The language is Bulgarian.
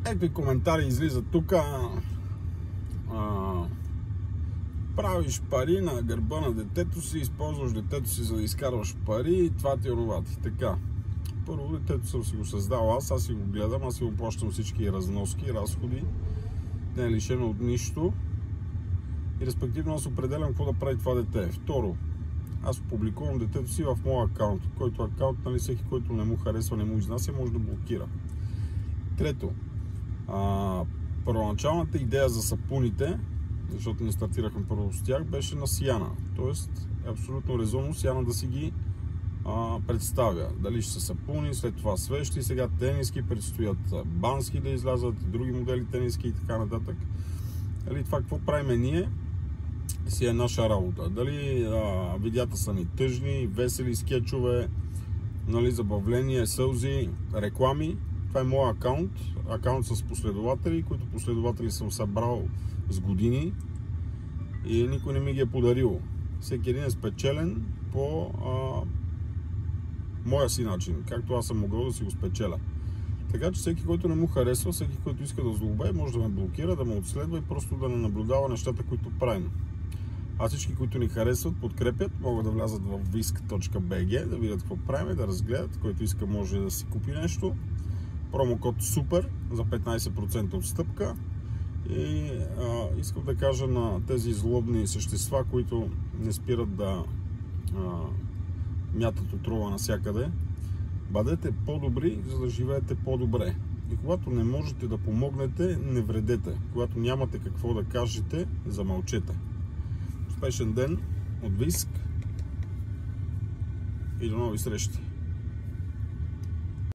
Какви коментари излизат тук. Правиш пари на гърба на детето си, използваш детето си, за да изкарваш пари, това ти е онова ти. Така. Първо, детето съм си го създал аз си го гледам, аз си го плащам всички разноски, разходи. Не е лишено от нищо. И респективно аз определям какво да прави това дете. Второ, аз публикувам детето си в моя акаунт, който акаунт, нали, всеки, който не му харесва, не му изнася, може да блокира. Трето, първоначалната идея за сапуните, защото не стартирахме първо с тях, беше на Сияна. Тоест е абсолютно резонно Сияна да си ги представя. Дали ще са сапуни, след това свещи, сега тениски, предстоят бански да излязат, други модели тениски и така нататък. Дали това какво правиме ние, си е наша работа. Дали видеята са ни тъжни, весели, скетчове, нали, забавления, сълзи, реклами. Това е моят акаунт с последователи, които последователи съм събрал с години и никой не ми ги е подарил. Всеки един е спечелен по моя си начин, както аз съм могъл да си го спечеля. Така че всеки, който не му харесва, всеки, който иска да злоубее, може да ме блокира, да ме отследва и просто да не наблюдава нещата, които правим. А всички, които ни харесват, подкрепят, могат да влязат в visk.bg, да видят какво правим, да разгледат. Който иска, може да си купи нещо. Промокод СУПЕР за 15% отстъпка. И искам да кажа на тези злобни същества, които не спират да мятат отрова навсякъде: бъдете по-добри, за да живеете по-добре. И когато не можете да помогнете, не вредете. Когато нямате какво да кажете, замълчете. Успешен ден от Виск и до нови срещи!